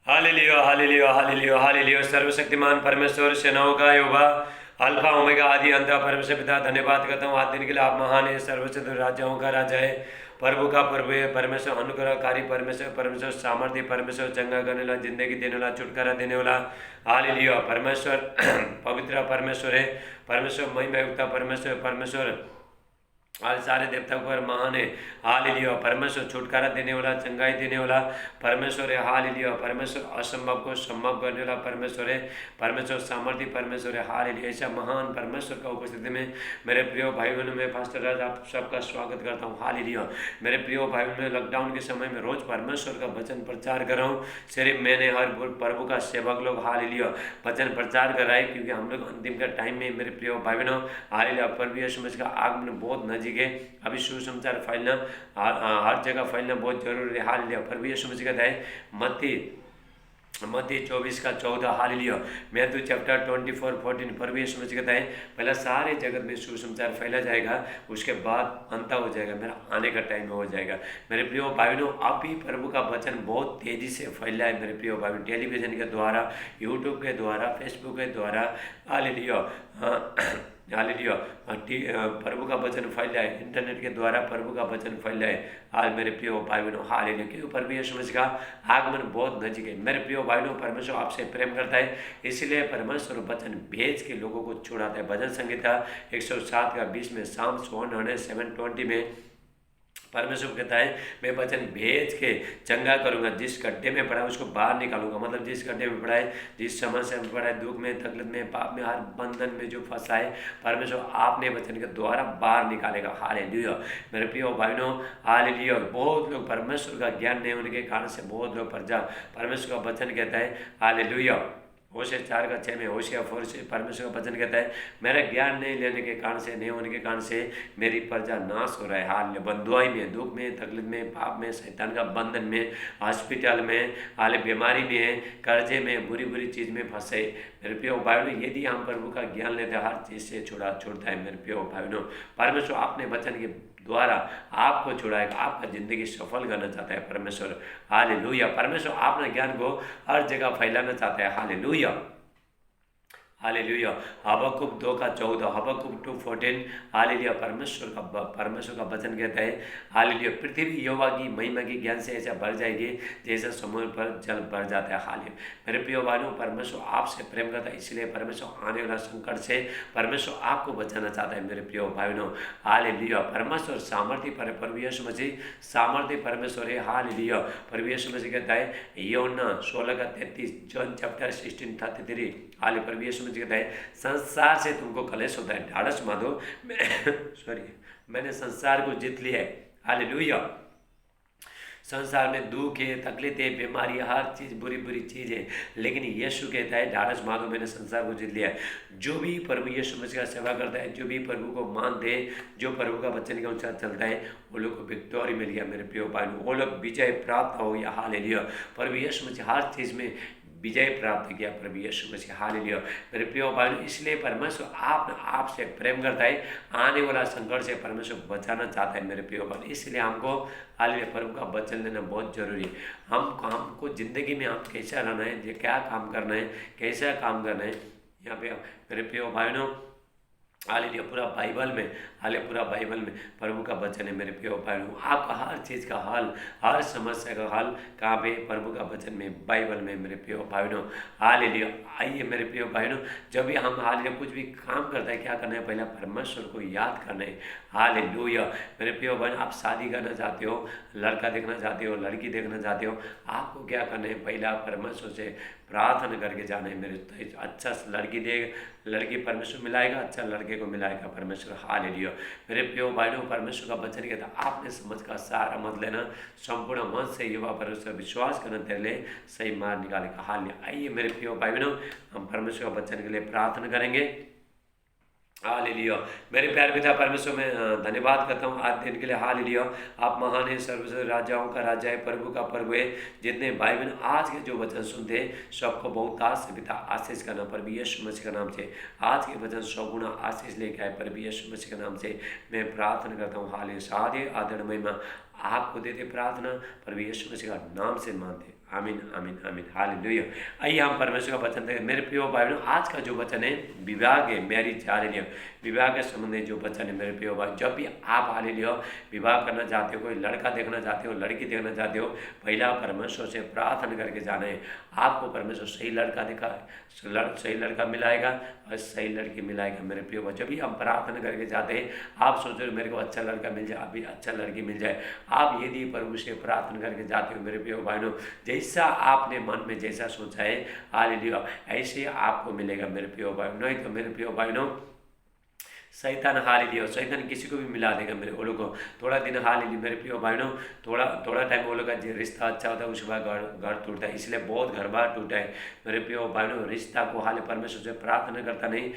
Hallelujah hallelujah hallelujah hallelujah. सर्वशक्तिमान परमेश्वर सेनाओं का यहोवा अल्फा ओमेगा आदि अंत परमेश्वर पिता धन्यवाद करता हूँ। आज दिन के लिए आप महान है, सर्वशक्त राजाओं का राजा है, प्रभु का प्रभु है। परमेश्वर अनुग्रहकारी परमेश्वर, परमेश्वर सामर्थ्य परमेश्वर, चंगा करने वाला, जिंदगी देने वाला, छुटकारा देने वाला। हालेलुया। परमेश्वर पवित्र परमेश्वर है, परमेश्वर महिमा युक्त परमेश्वर, परमेश्वर आज सारे देवताओं पर महान है। हालेलुया। परमेश्वर छुटकारा देने वाला, चंगाई देने वाला परमेश्वर है। हालेलुया। परमेश्वर असंभव को संभव करने वाला परमेश्वर है, परमेश्वर सामर्थ्य परमेश्वर है। हालेलुया। ऐसा महान परमेश्वर का उपस्थिति में मेरे प्रिय भाई बहनों में पास्टर राज आप सबका स्वागत करता हूँ। हालेलुया। मेरे प्रिय भाई बहनों में लॉकडाउन के समय में रोज परमेश्वर का वचन प्रचार कर रहा हूँ। सिर्फ मैंने हर प्रभु का सेवक लोग हालेलुया वचन प्रचार कर रहा है, क्योंकि हम लोग अंतिम का टाइम में मेरे प्रिय भाई बहनों हालेलुया प्रभु यीशु मसीह का आगमन बहुत नजदीक है। अभी सुसमाचार फैलना हर जगह फैलना बहुत जरूरी है। हालेलुया। प्रभु यीशु मसीह कहता है मत्ती 24:14 हालेलुया। मैथ्यू चैप्टर 24:14 प्रभु यीशु मसीह कहता है पहला सारे जगत में सुसमाचार फैला जाएगा, उसके बाद अंत हो जाएगा, मेरा आने का टाइम हो जाएगा। मेरे प्रियो भाई बहनों, आप ही प्रभु का वचन बहुत तेजी से फैला है मेरे प्रियो भाई बहनों, टेलीविजन के द्वारा, यूट्यूब के द्वारा, फेसबुक के द्वारा। Hallelujah hallelujah. प्रभु का वचन फैला है, इंटरनेट के द्वारा प्रभु का वचन फैला है। आज मेरे प्रिय भाई बहनों हालेलुया, क्योंकि प्रभु यीशु मसीह का आगमन बहुत नजदीक है। मेरे प्रिय भाई बहनों, परमेश्वर आपसे प्रेम करता है, इसलिए परमेश्वर वचन भेज के लोगों को छुड़ाता है। भजन संहिता 107:20 में, साम्स 107:20 में परमेश्वर कहता है मैं वचन भेज के चंगा करूंगा, जिस गड्ढे में पड़ा है उसको बाहर निकालूंगा। मतलब जिस गड्ढे में पड़ा है, जिस समस्या में पड़ा है, दुख में, तकलीफ में, पाप में, हर बंधन में जो फंसा है, परमेश्वर आपने वचन के द्वारा बाहर निकालेगा। हालेलुया। मेरे प्रिय भाइयों हालेलुया। बहुत लोग परमेश्वर का ज्ञान नहीं होने के कारण से बहुत लोग परमेश्वर का वचन कहता है हालेलुया। होशिया 4:6 में, होशिया 4 से परमेश्वर का वचन कहता है मेरा ज्ञान नहीं लेने के कारण से, नहीं होने के कारण से मेरी प्रजा नाश हो रहा है। हाल बंधुआई में, दुख में, तकलीफ में, पाप में, शैतान का बंधन में, हॉस्पिटल में, हाल बीमारी में, कर्जे में, बुरी बुरी चीज़ में फंसे। मेरे प्रिय भाइयों, यदि हम प्रभु का ज्ञान लेते हैं, हर चीज़ से छुड़ता है। मेरे प्रिय भाइयों, परमेश्वर अपने वचन के द्वारा आपको छुड़ाएगा, आपका जिंदगी सफल करना चाहता है परमेश्वर। हालेलुया। परमेश्वर अपने ज्ञान को हर जगह फैलाना चाहता है। Hallelujah hallelujah. Habakkuk 2:14, Habakkuk 2:14 hallelujah. परमेश्वर का वचन कहता है हालेलुया, पृथ्वी यहोवा की महिमा की ज्ञान से ऐसा भर जाएगी जैसे समुद्र पर जल भर जाता है। हालेलुया। मेरे प्रिय भाइयों, परमेश्वर आपसे प्रेम करता है, इसलिए परमेश्वर आने वाला संकट से परमेश्वर आपको बचाना चाहता है। मेरे प्रिय भाइयों हालेलुया। परमेश्वर सामर्थ्य प्रभु यीशु मसीह सामर्थ्य परमेश्वर है। हालेलुया। प्रभु यीशु मसीह कहता है यूहन्ना 16:33, जॉन चैप्टर 16:33 हाल प्रभु यीशु कहता है संसार से तुमको कलेश होता है, ढाढ़स मानो मैंने संसार को जीत लिया है। हालेलुया। संसार में दुख है, तकलीफ है, बीमारी, हर चीज़ बुरी बुरी चीज़ है, लेकिन यीशु कहता है ढाढ़स मानो मैंने संसार को जीत लिया है। जो भी प्रभु यीशु मसीह का सेवा करता है, जो भी प्रभु को मानते हैं, जो प्रभु का वचन के अनुसार चलता है, वो लोग को विक्टोरी मिल गया। मेरे प्रिय भाई, वो लोग विजय प्राप्त हो या हालेलुया। प्रभु यीशु मसीह हर चीज़ में विजय प्राप्त किया प्रभु यीशु मसीह। हालेलुया। मेरे प्रिय भाई, इसलिए परमेश्वर आपसे प्रेम करता है, आने वाला संकट से परमेश्वर बचाना चाहता है। मेरे प्रिय भाई, इसलिए हमको हालेलुया प्रभु का वचन लेना बहुत जरूरी है। हमको जिंदगी में हम कैसा रहना है, क्या काम करना है, कैसा काम करना है, यहाँ पे मेरे प्रिय भाइयों हालेलुया पूरा बाइबल में प्रभु का वचन है। मेरे प्रिय भाइयों, आपका हर चीज़ का हल, हर समस्या का हल कहाँ पे? प्रभु का वचन में, बाइबल में। मेरे प्रिय भाइयों हालेलुया। आइए मेरे प्रिय भाइयों, जब भी हम हालेलुया कुछ भी काम करते हैं, क्या करना है? पहला परमेश्वर को याद करना है। हालेलुया। मेरे प्रिय भाइयों, आप शादी करना चाहते हो, लड़का देखना चाहते हो, लड़की देखना चाहते हो, आपको क्या करना है? पहला परमेश्वर से प्रार्थना करके जाना है। मेरे अच्छा लड़की परमेश्वर मिलाएगा, अच्छा लड़के को मिलाएगा परमेश्वर। हालेलुया। मेरे प्रिय भाइयों, परमेश्वर का वचन कहता है आपने समझ का सहारा मत लेना, संपूर्ण मन से युवा परमेश्वर विश्वास करना, तेरे लिए सही मार्ग निकालेगा। हालेलुया। आइए मेरे प्रिय भाइयों, हम परमेश्वर का वचन के लिए प्रार्थना करेंगे। हालेलुया। मेरे प्यारे पिता परमेश्वर में धन्यवाद करता हूँ आज दिन के लिए। हालेलुया। आप महान है, सर्वश्रेष्ठ राजाओं का राजा है, प्रभु का प्रभु है। जितने भाई बहन आज के जो वचन सुनते हैं, सबको बहुत से पिता आशीष करना प्रभु यीशु मसीह का नाम से। आज के वचन 100 गुना आशीष लेके आए प्रभु यीशु मसीह के नाम से मैं प्रार्थना करता हूँ। हालेलुया। सारे आदर महिमा आपको देते प्रार्थना प्रभु यीशु मसीह का नाम से मानते। आमीन आमीन आमीन हालेलुया। आइए हम परमेश्वर का वचन देखें। मेरे प्रिय भाई बहनों, आज का जो वचन है विवाह के मैरिज हालेलुया, विवाह के संबंध में जो वचन है मेरे प्रिय भाई, जब भी आप हालेलुया विवाह करना चाहते हो, कोई लड़का देखना चाहते हो, लड़की देखना चाहते हो, पहला परमेश्वर से प्रार्थना करके जाना है। आपको परमेश्वर सही लड़का दिखा, सही लड़का मिलाएगा और सही लड़की मिलाएगा मेरे प्रिय भाई। जब भी हम प्रार्थना करके जाते हैं, आप सोच रहे हो मेरे को अच्छा लड़का मिल जाए, अभी अच्छा लड़की मिल जाए, आप यदि प्रभु से प्रार्थना करके जाते हो मेरे प्रिय भाइयों, जैसा आपने मन में जैसा सोचा है हालेलुया ऐसे आपको मिलेगा मेरे प्रिय भाइयों। नहीं तो मेरे प्रिय भाइयों शैतान हालेलुया, शैतान किसी को भी मिला देगा मेरे वो लोग को। थोड़ा दिन हालेलुया मेरे प्रिय भाइयों, थोड़ा टाइम वो लोग का रिश्ता अच्छा होता है, उसके बाद घर टूटता है। इसलिए बहुत घर बार टूटा है मेरे प्रिय भाइयों। रिश्ता को हाल परमेश्वर से प्रार्थना करता नहीं,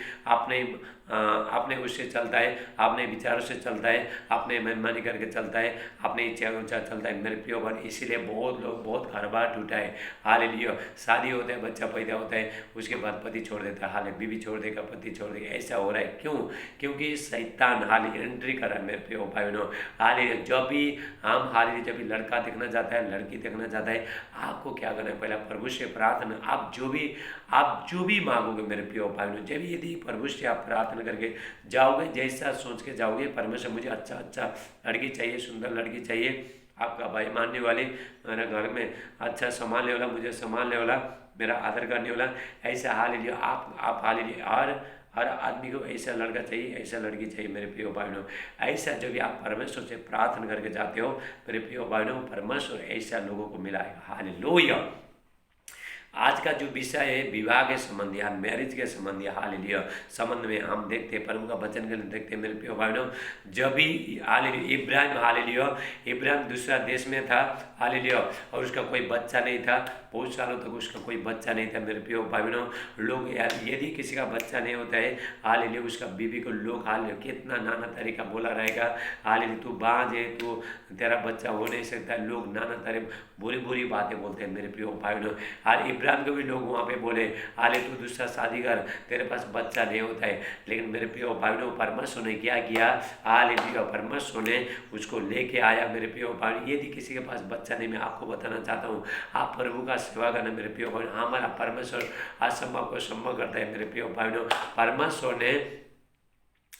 अपने उससे चलता है, अपने विचारों से चलता है, अपने मनमानी करके चलता है, अपने इच्छा अनुसार चलता है मेरे प्रिय भाई। इसीलिए बहुत घर बार टूटा है हालेलुया। शादी होता है, बच्चा पैदा होता है, उसके बाद पति छोड़ देता है, हाल बीवी छोड़ देगा, पति छोड़ देगा, ऐसा हो रहा है। क्यों? क्योंकि शैतान हाल एंट्री कर रहा है मेरे प्रिय भाइयों। हाल जब भी हम जब भी लड़का देखना चाहता है, लड़की देखना चाहता है, आपको क्या करना है? पहला प्रभु से प्रार्थना, आप जो भी मांगोगे मेरे प्रिय भाइयों, जब यदि प्रभु से आप प्रार्थना करके जाओगे, जैसा सोच के जाओगे, परमेश्वर मुझे अच्छा लड़की चाहिए, सुंदर लड़की चाहिए, आपका भाई मानने वाले, मेरे घर में अच्छा संभालने वाला, मुझे संभालने वाला, मेरा आदर करने वाला, ऐसा हालेलुया आप हालेलुया। हर आदमी को ऐसा लड़का चाहिए, ऐसा लड़की चाहिए मेरे प्रिय भाइयों। ऐसा जब भी आप परमेश्वर से प्रार्थना करके जाते हो मेरे प्रिय भाइयों, परमेश्वर ऐसा लोगों को मिलाएगा हालेलुया। आज का जो विषय है विवाह के संबंध या मैरिज के संबंध या हालेलुया संबंध में हम देखते हैं, प्रभु का वचन के लिए देखते हैं मेरे प्रिय भाइयों। जब भी हालेलुया इब्राहिम दूसरा देश में था हालेलुया, और उसका कोई बच्चा नहीं था, बहुत सालों तक उसका कोई बच्चा नहीं था मेरे प्रिय भाइयों। लोग यदि किसी का बच्चा नहीं होता है हालेलुया, उसका बीवी को लोग हालेलुया कितना नाना तरीका बोला रहेगा, हालेलुया तू बांझ है, तू तेरा बच्चा हो नहीं सकता, लोग नाना तरह बुरी बातें बोलते हैं मेरे प्रिय भाइयों। हाल इब्राहिम को भी लोग वहाँ पे बोले हाले तू दूसरा शादी कर, तेरे पास बच्चा नहीं होता है। लेकिन मेरे प्रिय भाइयों, परमेश्वर ने क्या किया हालेलुया, परमेश्वर ने उसको लेके आया मेरे प्रिय भाइयों। यदि किसी के पास बच्चा नहीं, मैं आपको बताना चाहता हूँ, आप प्रभु का सेवा करना मेरे प्रिय भाइयों। हमारा परमेश्वर असंभव को संभव करता है मेरे प्रिय भाइयों। परमेश्वर ने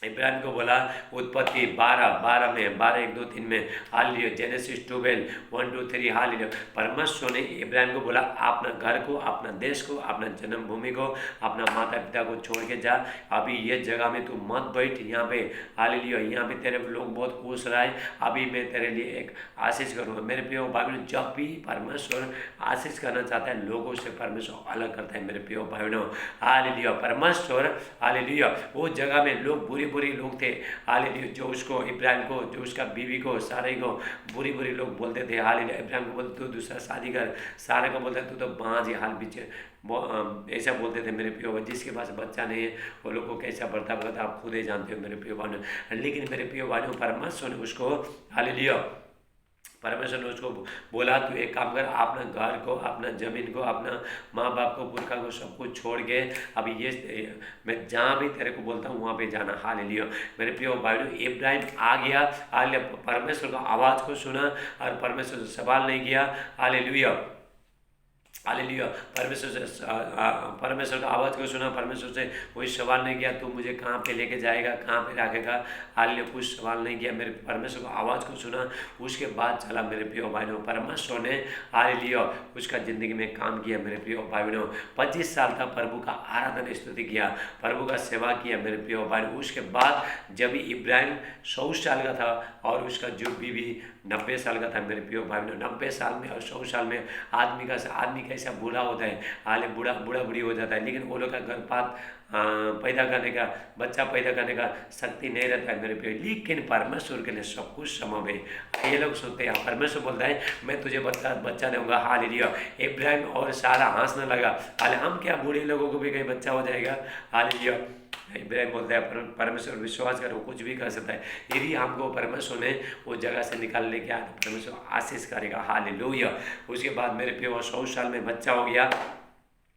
इब्राहिम को बोला उत्पत्ति 12 में 12:1-2-3 में हालेलुया, जेनेसिस 12:1-2-3 हालेलुया। परमेश्वर ने इब्राहिम को बोला अपना घर को, अपना देश को, अपना जन्मभूमि को, अपना माता पिता को छोड़ के जा, अभी ये जगह में तू मत बैठ, यहाँ पे हालेलुया, यहाँ पे तेरे लोग बहुत खुश रहे, अभी मैं तेरे लिए एक आशीष करूँगा मेरे प्रिय भाइयों। जब भी परमेश्वर आशीष करना चाहता है, लोगों से परमेश्वर अलग करता है मेरे प्रिय भाइयों हालेलुया। परमेश्वर हालेलुया वो जगह में लोग बुरी लोग थे हालेलुया, जो उसको इब्राहिम को, जो उसका बीवी को, सारे को बुरी लोग बोलते थे हालेलुया। इब्राहिम को बोलते तू दूसरा शादी कर, सारे को बोलते तू तो बांझ हाल पीछे, ऐसा बोलते थे मेरे प्रिय। जिसके पास बच्चा नहीं है वो लोग को कैसा बर्ताव करता आप खुद ही जानते हो मेरे प्रिय भाइयों। लेकिन मेरे प्रिय भाइयों, परमेश्वर ने उसको हालेलुया, परमेश्वर ने उसको बोला तू एक काम कर, अपना घर को, अपना ज़मीन को, अपना माँ बाप को, पुरखा को, सब कुछ छोड़ के अभी ये मैं जहाँ भी तेरे को बोलता हूँ वहाँ पे जाना हालेलुया। मेरे प्रिय भाइयों, इब्राहिम आ गया हालेलुया, परमेश्वर का आवाज़ को सुना और परमेश्वर से सवाल नहीं किया हालेलुया हालेलुया। परमेश्वर का आवाज़ को सुना, परमेश्वर से कोई सवाल नहीं किया तू मुझे कहाँ पे लेके जाएगा, कहाँ पे रखेगा हालेलुया, कुछ सवाल नहीं किया। मेरे परमेश्वर का आवाज़ को सुना, उसके बाद चला मेरे प्रिय भाइयों। परमेश्वर ने हालेलुया उसका ज़िंदगी में काम किया मेरे प्रिय भाइयों। 25 साल तक प्रभु का आराधना स्तुति किया, प्रभु का सेवा किया मेरे प्रिय भाइयों। उसके बाद जब इब्राहिम 100 साल का था और उसका जो बीवी 90 साल का था मेरे प्रिय भाइयों। 90 साल में और 100 साल में आदमी कैसा बूढ़ा होता है हाले बूढ़ा बूढ़ी हो जाता है, लेकिन वो लोग का गर्भपात पैदा करने का, बच्चा पैदा करने का शक्ति नहीं रहता है मेरे प्रिय। लेकिन परमेश्वर के लिए सब कुछ संभव है। ये लोग सोचते हैं परमेश्वर बोलता है मैं तुझे बच्चा दूंगा हालेलुया। इब्राहिम और सारा हंसने लगा, हाले हम क्या बूढ़े लोगों को भी कहीं बच्चा हो जाएगा हालेलुया। इब्राहिम बोलता है परमेश्वर विश्वास करो, कुछ भी कर सकता है। यदि हमको परमेश्वर ने वो जगह से निकाल लेके आया तो परमेश्वर आशीष करेगा हालेलुया। उसके बाद मेरे प्रिय 100 साल में बच्चा हो गया,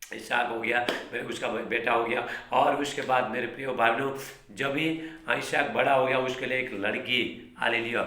इसहाक हो गया, मेरे उसका बेटा हो गया। और उसके बाद मेरे प्रिय भाइयों जब भी इसहाक बड़ा हो गया उसके लिए एक लड़की हालेलुया।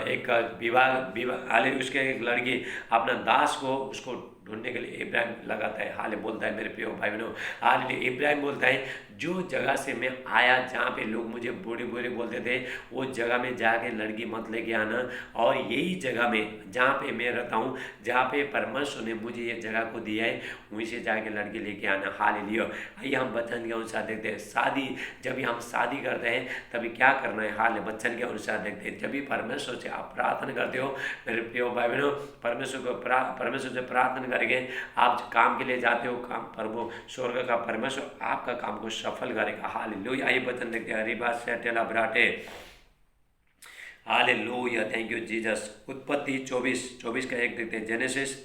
एक विवाह विवाह हाले उसके एक लड़की अपना दास को उसको ढूंढने के लिए इब्राहिम लगाता है, हाले बोलता है मेरे प्रिय भाई बहनों, हालेलुया। इब्राहिम बोलता है जो जगह से मैं आया जहाँ पे लोग मुझे बुरे बुरे बोलते थे, वो जगह में जाके लड़की मत लेके आना, और यही जगह में जहाँ पे मैं रहता हूँ, जहाँ पे परमेश्वर ने मुझे ये जगह को दिया है, वहीं से जाके लड़की लेके आना, हालेलुया। आइए हम वचन के अनुसार देखते हैं। शादी, जब भी हम शादी करते हैं तभी क्या करना है, हाल वचन के अनुसार देखते हैं। जब भी परमेश्वर से आप प्रार्थना करते हो मेरे प्रिय भाई बहनों, परमेश्वर से प्रार्थना करके आप काम के लिए जाते हो, काम प्रभु स्वर्ग का परमेश्वर आपका काम को सफल करेगा, हालेलुया। आइए वचन देखते हैं। रिबा से टेला ब्राटे, हालेलुया, थैंक यू जीसस। उत्पत्ति 24 का 1 देखते हैं। जेनेसिस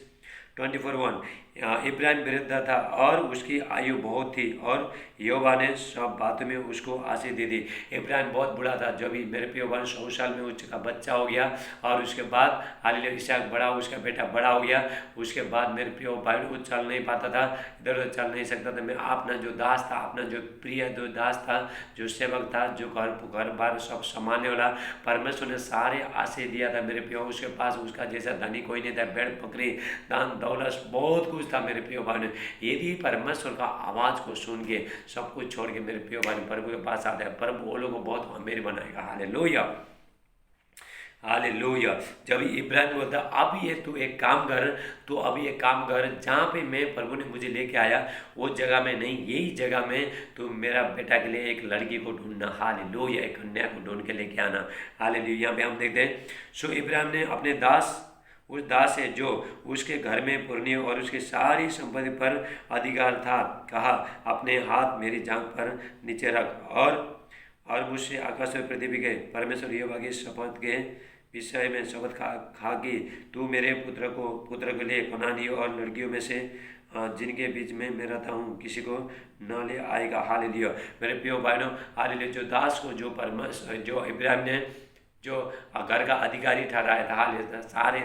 24:1, इब्राहिम वृद्ध था और उसकी आयु बहुत थी, और यहोवा ने सब बातों में उसको आशीष दे दी। इब्राहिम बहुत बूढ़ा था, जब भी मेरे प्रिय भाई 100 साल में उसका बच्चा हो गया, और उसके बाद हालेलुया इसहाक बड़ा, उसका बेटा बड़ा हो गया। उसके बाद मेरे प्रिय भाई वो चल नहीं पाता था, इधर उधर चल नहीं सकता था। मैं अपना जो दास था, अपना जो प्रिय जो दास था, जो सेवक था, जो घर बार सब संभालने वाला, परमेश्वर ने सारे आशीष दिया था मेरे प्रिय। उसके पास उसका जैसा धनी कोई नहीं था, भेड़ बकरी दान दौलत बहुत कुछ था मेरे प्रिय भाई ने। यदि परमेश्वर का आवाज़ को सुन के सब कुछ छोड़ के मेरे प्रिय भाई प्रभु के पास आता है, प्रभु वो लोगों को बहुत अमीर बनाएगा, हालेलुया, हालेलुया। जब इब्राहिम बोलता अब ये तू एक काम कर, तो अभी एक काम कर, जहाँ पे मैं प्रभु ने मुझे लेके आया वो जगह में नहीं, यही जगह में तू मेरा बेटा के लिए एक लड़की को ढूंढना, हालेलुया, एक कन्या को ढूंढ के लेके आना, हालेलुया। यहाँ पे हम देखते हैं सो इब्राहिम ने अपने उस दास से जो उसके घर में पुरनी और उसकी सारी संपत्ति पर अधिकार था, कहा अपने हाथ मेरी जांघ पर नीचे रख, और मुझसे आकाश और पृथ्वी के परमेश्वर यहोवा की शपथ के विषय में शपथ खा कि तू मेरे पुत्र के लिए कनानियों और लड़कियों में से जिनके बीच में मैं रहता हूँ किसी को न ले आएगा, हालेलुया। मेरे प्रिय भाइयों, हालेलुया। जो दास को जो इब्राहिम ने जो घर का अधिकारी ठहराया था, हालेलुया, सारे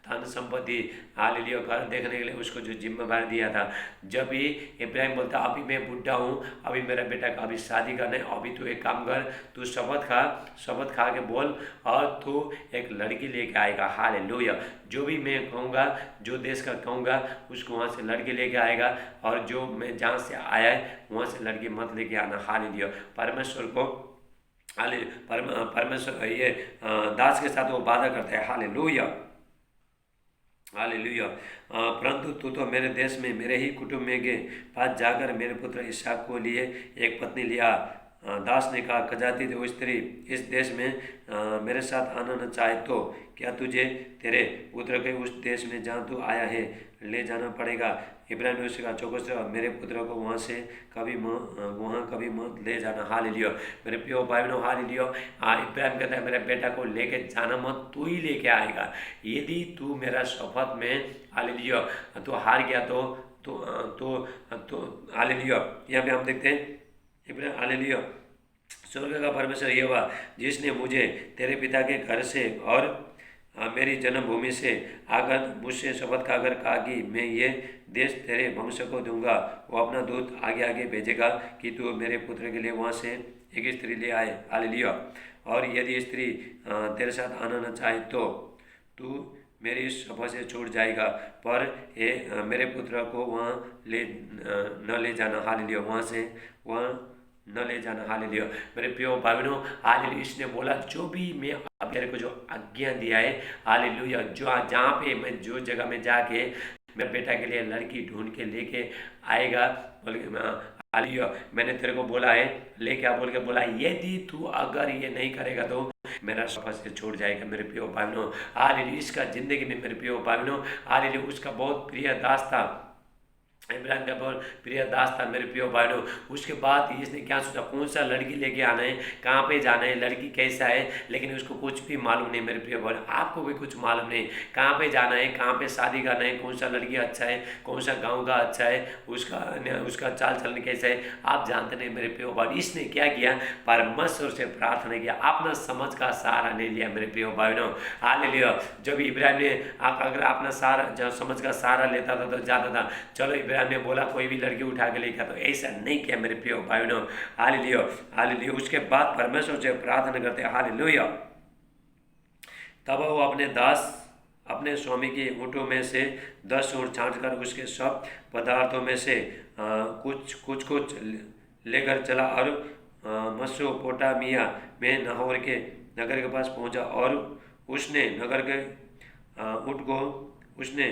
धन संपत्ति, हालेलुया, घर देखने के लिए उसको जो जिम्मेदारी दिया था। जब भी इब्राहिम बोलता अभी मैं बुढ़ा हूँ, अभी मेरा बेटा का अभी शादी करना है, अभी तू एक काम कर, तू शपथ खा के बोल, और तू एक लड़की लेके आएगा, हालेलुया। जो भी मैं कहूँगा, जो देश का कहूँगा, उसको वहाँ से लड़की लेके आएगा, और जो मैं जहाँ से आया है वहाँ से लड़की मत लेके आना, हालेलुया। परमेश्वर को परमेश्वर ये दास के साथ वो वादा करता है, हालेलुया, हालेलुया। परंतु तू तो मेरे देश में मेरे ही कुटुंब में के पास जाकर मेरे पुत्र इसहाक को लिए एक पत्नी लिया। दास ने कहा कजाती वो स्त्री इस देश में मेरे साथ आना न चाहे तो क्या तुझे तेरे पुत्र के उस देश में जहाँ तू आया है ले जाना पड़ेगा। इब्राहिम ने उससे कहा चौकस मेरे पुत्र को वहाँ कभी मत ले जाना, हालेलुया। मेरे प्रिय भाई बहनों, हालेलुया। इब्राहिम कहता है मेरे बेटा को लेके जाना मत, तू ही लेके आएगा। यदि तू मेरा शपथ में, हालेलुया, तो हार गया तो हालेलुया। यहाँ पे हम देखते हैं इब्राहिम, हालेलुया, स्वर्ग का परमेश्वर यहोवा जिसने मुझे तेरे पिता के घर से और मेरी जन्मभूमि से आकर मुझसे शपथ खाकर कहा कि मैं ये देश तेरे वंश को दूंगा, वो अपना दूत आगे आगे भेजेगा कि तू मेरे पुत्र के लिए वहाँ से एक स्त्री ले आए, हालेलुया। और यदि स्त्री तेरे साथ आना न चाहे तो तू मेरी इस शपथ से छूट जाएगा, पर मेरे पुत्र को वहाँ न ले जाना, हालेलुया, वहाँ न ले जाना, हालेलुया। मेरे प्रिय भाई बहनों, हालेलुया, इसने बोला जो भी मैं अब तेरे को जो आज्ञा दिया है, हालेलुया, जो जहाँ पे मैं जो जगह में जाके मेरे बेटा के लिए लड़की ढूंढ के लेके आएगा, बोल के हालेलुया, मैंने तेरे को बोला है ले क्या बोल के बोला, यदि तू अगर ये नहीं करेगा तो मेरा शपथ से छूट जाएगा। मेरे प्रिय भाई बहनों, हालेलुया, इसका जिंदगी में मेरे प्रिय भाई बहनों, हालेलुया, उसका बहुत प्रिय दास था, इब्राहिम का बहुत प्रिय दास था मेरे प्रिय भाइयों। उसके बाद इसने क्या सोचा, कौन सा लड़की लेके आना है, कहाँ पे जाना है, लड़की कैसा है, लेकिन उसको कुछ भी मालूम नहीं। मेरे प्रिय भाइयों, आपको भी कुछ मालूम नहीं कहाँ पे जाना है, कहाँ पे शादी करना है, कौन सा लड़की अच्छा है, कौन सा गाँव का अच्छा है, उसका चाल चलन कैसा है, आप जानते नहीं मेरे प्रिय भाई। इसने क्या किया, परमेश्वर से प्रार्थना किया, अपना समझ का सहारा नहीं लिया मेरे प्रिय भाइयों, हालेलुया। जब इब्राहिम ने अगर अपना सहारा जब समझ का सहारा लेता था तो जाता था, चलो इब्राहिम ने बोला कोई भी लड़की उठा के लेकर, तो ऐसा नहीं किया मेरे प्रिय भाइयों, हालेलुया, हालेलुया। उसके बाद परमेश्वर से प्रार्थना करते हैं, हालेलुया, तब वो अपने दास अपने स्वामी के ऊँटों में से 10 ऊँट छाँटकर उसके सब पदार्थों में से कुछ लेकर चला और मेसोपोटामिया में नाहोर के नगर के पास पहुंचा। और उसने नगर के ऊँट को उसने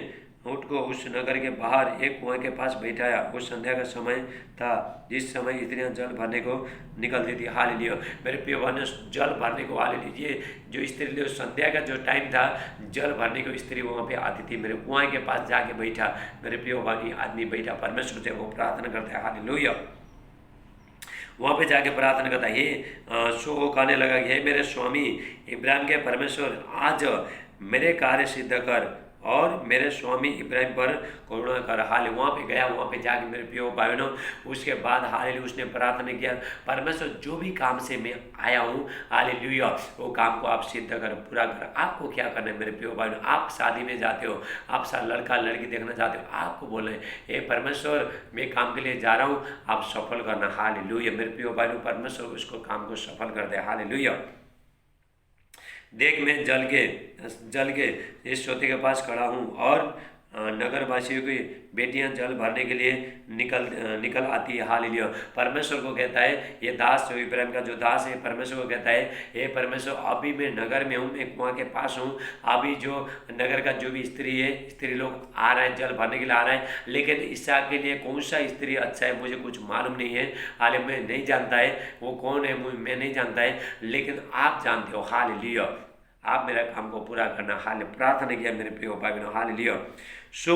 ऊँट को उस नगर के बाहर एक कुआं के पास बैठाया। उस संध्या का समय था जिस समय स्त्रियां जल भरने को निकलती थी। हालेलुया। मेरे प्रिय बहनों, जल भरने को हालेलुया, ये जो स्त्री संध्या का जो टाइम था जल भरने को स्त्री वहाँ पे आती थी। मेरे कुआं के पास जाके बैठा, मेरे प्रिय बहनी आदमी बैठा, परमेश्वर से वो प्रार्थना करता है। हालेलुया। वहाँ पे जाके प्रार्थना करता है, सो कहने लगा कि हे मेरे स्वामी इब्राहिम के परमेश्वर, आज मेरे कार्य सिद्ध कर और मेरे स्वामी इब्राहिम पर करुणा कर। हाल वहाँ पे गया, वहाँ पे जाके मेरे प्रियो भाइयों, उसके बाद हाल उसने प्रार्थना किया, परमेश्वर जो भी काम से मैं आया हूँ हालेलुया वो काम को आप सिद्ध कर, पूरा कर। आपको क्या करना है मेरे प्रियो भाइयों? आप शादी में जाते हो, आप लड़का लड़की देखना चाहते हो, आपको बोलना है हे परमेश्वर मैं काम के लिए जा रहा हूँ, आप सफल करना। हालेलुया। मेरे प्रियो भाइयों, परमेश्वर उसको काम को सफल कर दे। हालेलुया। देख मैं जल के इस सोते के पास खड़ा हूँ और नगरवासियों की बेटियां जल भरने के लिए निकल आती है। हालेलुया। परमेश्वर को कहता है, ये दास जो इब्राहिम का जो दास है, परमेश्वर को कहता है हे परमेश्वर अभी मैं नगर में हूँ, मैं कुआं के पास हूँ, अभी जो नगर का जो भी स्त्री है, स्त्री लोग आ रहे हैं जल भरने के लिए आ रहे हैं, लेकिन इसहाक के लिए कौन सा स्त्री अच्छा है मुझे कुछ मालूम नहीं है। हाल मैं नहीं जानता है वो कौन है, मैं नहीं जानता है, लेकिन आप जानते हो। हालेलुया। आप मेरा काम को पूरा करना। हाल प्रार्थना किया मेरे प्रिय भाई बहनों। हालेलुया। सो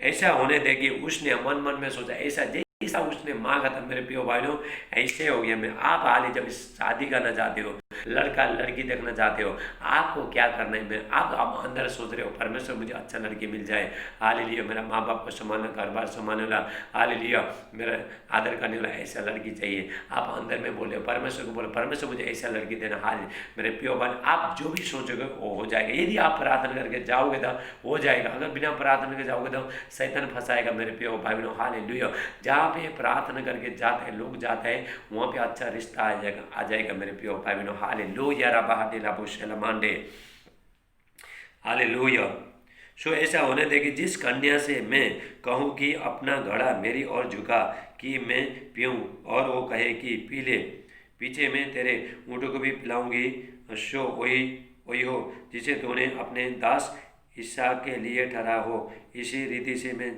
ऐसा होने दे कि उसने मन में सोचा, ऐसा उसने मांगा था मेरे प्रिय भाइयों, ऐसे हो गया। मैं आप हाल जब शादी करना चाहते हो, लड़का लड़की देखना चाहते हो, आपको क्या करना है? मैं आप अंदर सोच रहे हो परमेश्वर मुझे अच्छा लड़की मिल जाए, हालेलुया, मेरा माँ बाप को संभालना, घर बार संभालने वाला, हालेलुया, मेरा आदर करने वाला ऐसा लड़की चाहिए। आप अंदर में बोले परमेश्वर को, बोले परमेश्वर मुझे ऐसा लड़की देना। हाल मेरे प्रिय भाई, आप जो भी सोचोगे वो हो जाएगा। यदि आप प्रार्थना करके जाओगे तो हो जाएगा, अगर बिना प्रार्थना करके जाओगे तो शैतान फंसाएगा मेरे प्रिय भाई बहनों। हालेलुया। जहाँ पे प्रार्थना करके जाते हैं लोग जाते हैं वहाँ पे अच्छा रिश्ता आ जाएगा मेरे प्रिय भाई बहनों। हालेलुया। हालेलुया। सो ऐसा होने दे कि जिस कन्या से मैं कहूँ कि अपना घड़ा मेरी ओर झुका कि मैं पीऊँ, और वो कहे कि पी ले, पीछे मैं तेरे ऊँटों को भी पिलाऊंगी, सो वही हो जिसे तूने अपने दास इसहाक के लिए ठहरा हो। इसी रीति से मैं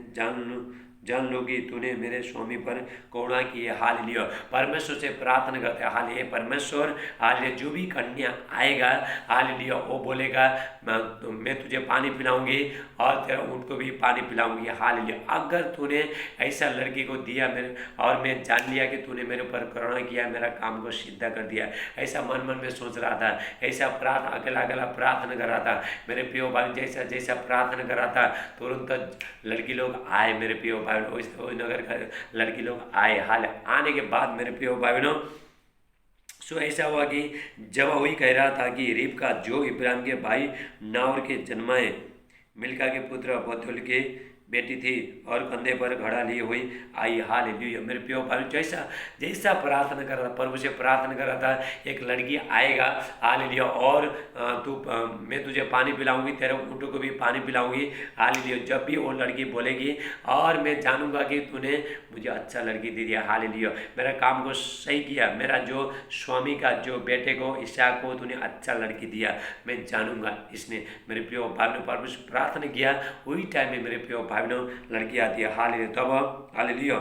जान लो कि तूने मेरे स्वामी पर करुणा की है। हालेलुया। परमेश्वर से प्रार्थना करते हैं, हालेलुया परमेश्वर, हालेलुया जो भी कन्या आएगा, हालेलुया वो बोलेगा मैं तुझे पानी पिलाऊंगी और तेरा ऊँट को भी पानी पिलाऊंगी। हालेलुया। अगर तूने ऐसा लड़की को दिया मेरे, और मैं जान लिया कि तूने मेरे ऊपर करुणा किया, मेरा काम को सिद्ध कर दिया, ऐसा मन में सोच रहा था, ऐसा अकेला प्रार्थना कर रहा था मेरे प्रिय भाई, जैसा प्रार्थना कर रहा था तुरंत लड़की लोग आए मेरे प्रिय भाई, नगर का लड़की लोग आए। हाल आने के बाद मेरे प्रिय भाई बहनों, सो ऐसा हुआ कि जब वही कह रहा था कि रिबका जो इब्राहिम के भाई नावर के जन्माए मिल्का के पुत्र बतूल के बेटी थी और कंधे पर घड़ा लिए हुई आई। हालेलुया। मेरे प्रिय भाई, जैसा प्रार्थना कर रहा था, प्रभु से प्रार्थना कर रहा था एक लड़की आएगा, हालेलुया, और मैं तुझे पानी पिलाऊंगी, तेरे ऊँटों को भी पानी पिलाऊंगी। हालेलुया। जब भी वो लड़की बोलेगी और मैं जानूंगा कि तूने मुझे अच्छा लड़की दे दिया। हालेलुया। मेरा काम को सही किया, मेरा जो स्वामी का जो बेटे को इसहाक को तूने अच्छा लड़की दिया, मैं जानूंगा इसने। मेरे प्रिय भाई ने प्रभु से प्रार्थना किया, वही टाइम में मेरे प्रिय भाई लड़की आती है। हालेलुया।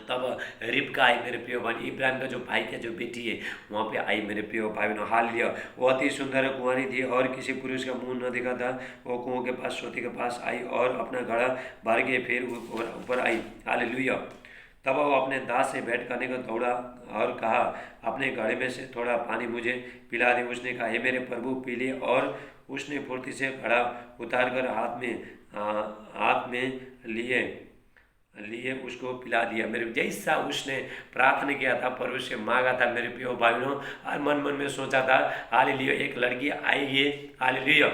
तब रिबका आई मेरे प्रिय भाई, इब्राहिम का जो भाई का जो बेटी है वहाँ पे आई मेरे प्रिय भाई बहनों। हालेलुया। वो अति सुंदर कुंवारी थी और किसी पुरुष का मुंह न देखा था। वो कुओं के पास सोते के पास आई और अपना घड़ा भर के फिर ऊपर आई। हालेलुया। तब वो अपने दास से भेंट करने को दौड़ा और कहा अपने घड़े में से थोड़ा पानी मुझे पिला दे। उसने कहा हे मेरे प्रभु पी ले, और उसने फुर्ती से घड़ा उतार कर हाथ में लिए उसको पिला दिया। मेरे जैसा उसने प्रार्थना किया था, प्रभु से मांगा था मेरे प्रिय भाइयों, और मन में सोचा था हालेलुया एक लड़की आएगी, हालेलुया